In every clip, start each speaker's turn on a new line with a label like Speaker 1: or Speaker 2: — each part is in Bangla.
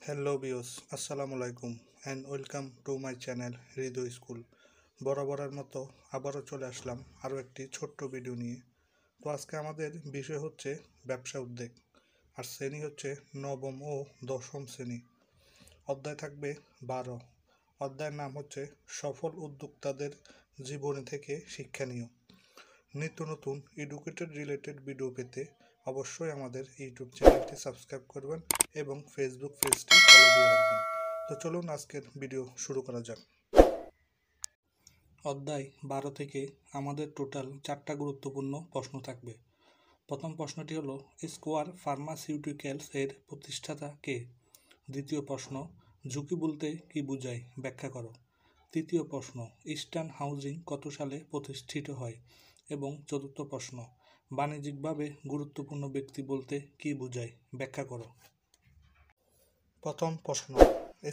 Speaker 1: হ্যালো বিয়স, আসসালামু আলাইকুম and welcome to my channel Hriday school. বরাবরের মতো আবারও চলে আসলাম আরও একটি ছোট্ট ভিডিও নিয়ে। তো আজকে আমাদের বিষয় হচ্ছে ব্যবসা উদ্যোগ, আর শ্রেণী হচ্ছে নবম ও দশম শ্রেণী। অধ্যায় থাকবে 12। অধ্যায়ের নাম হচ্ছে সফল উদ্যোক্তাদের জীবনী থেকে শিক্ষণীয়। নিত্য নতুন এডুকেটেড রিলেটেড ভিডিও পেতে অবশ্যই আমাদের ইউটিউব চ্যানেলটি সাবস্ক্রাইব করবেন এবং ফেসবুক পেজটি ফলো দিয়ে রাখবেন। তো চলুন আজকের ভিডিও শুরু করা যাক। অধ্যায় 12 থেকে আমাদের টোটাল 4টা গুরুত্বপূর্ণ প্রশ্ন থাকবে। প্রথম প্রশ্নটি হলো স্কোয়ার ফার্মাসিউটিক্যালস এর প্রতিষ্ঠাতা কে? দ্বিতীয় প্রশ্ন, ঝুঁকি বলতে কি বোঝায়, ব্যাখ্যা করো। তৃতীয় প্রশ্ন, ইস্টার্ন হাউজিং কত সালে প্রতিষ্ঠিত হয়? এবং চতুর্থ প্রশ্ন, বাণিজ্যিকভাবে গুরুত্বপূর্ণ ব্যক্তি বলতে কি বোঝায়, ব্যাখ্যা করো। প্রথম প্রশ্ন,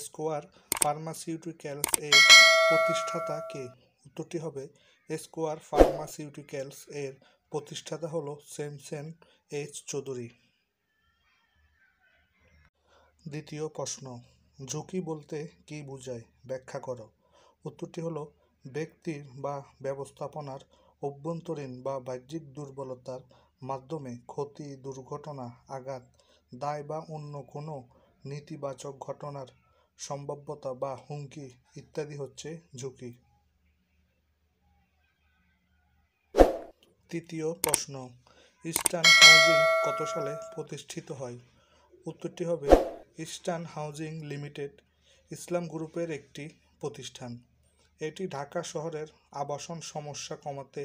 Speaker 1: স্কোয়ার ফার্মাসিউটিক্যালস এর প্রতিষ্ঠাতা কে? উত্তরটি হবে স্কোয়ার ফার্মাসিউটিক্যালস এর প্রতিষ্ঠাতা হলো স্যামসন এইচ চৌধুরী। দ্বিতীয় প্রশ্ন, ঝুঁকি বলতে কি বোঝায়, ব্যাখ্যা করো। উত্তরটি হলো ব্যক্তির বা ব্যবস্থাপনার অভ্যন্তরীণ বা বাহ্যিক দুর্বলতার মাধ্যমে ক্ষতি, দুর্ঘটনা, আঘাত, দায় বা অন্য কোনো নেতিবাচক ঘটনার সম্ভাব্যতা বা হুমকি ইত্যাদি হচ্ছে ঝুঁকি। তৃতীয় প্রশ্ন, ইস্টার্ন হাউজিং কত সালে প্রতিষ্ঠিত হয়? উত্তরটি হবে ইস্টার্ন হাউজিং লিমিটেড ইসলাম গ্রুপের একটি প্রতিষ্ঠান। এটি ঢাকা শহরের আবাসন সমস্যা কমাতে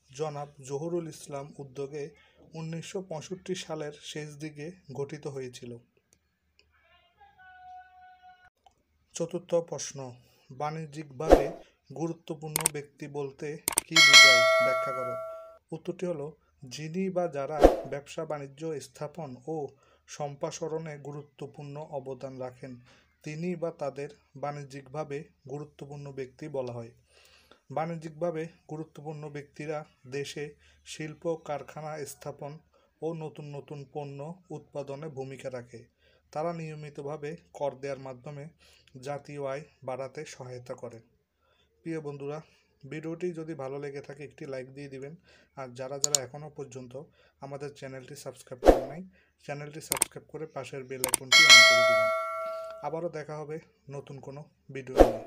Speaker 1: জনাব জহুরুল ইসলাম উদ্যোগে 1965 সালের শেষ দিকে গঠিত হয়েছিল। চতুর্থ প্রশ্ন, বাণিজ্যিকভাবে গুরুত্বপূর্ণ ব্যক্তি বলতে কি বোঝায়, ব্যাখ্যা করো। উত্তরটি হলো যিনি বা যারা ব্যবসা বাণিজ্য স্থাপন ও সম্প্রসারণে গুরুত্বপূর্ণ অবদান রাখেন তিনি বা তাদের বাণিজ্যিকভাবে গুরুত্বপূর্ণ ব্যক্তি বলা হয়। বাণিজ্যিকভাবে গুরুত্বপূর্ণ ব্যক্তিরা দেশে শিল্প কারখানা স্থাপন ও নতুন নতুন পণ্য উৎপাদনে ভূমিকা রাখে। তারা নিয়মিতভাবে কর দেওয়ার মাধ্যমে জাতীয় আয় বাড়াতে সহায়তা করে। প্রিয় বন্ধুরা, ভিডিওটি যদি ভালো লেগে থাকে একটি লাইক দিয়ে দিবেন। আর যারা যারা এখনও পর্যন্ত আমাদের চ্যানেলটি সাবস্ক্রাইব করেন নাই, চ্যানেলটি সাবস্ক্রাইব করে পাশের বেল আইকনটি অন করে দিবেন। আবারও দেখা হবে নতুন কোনো ভিডিও নিয়ে।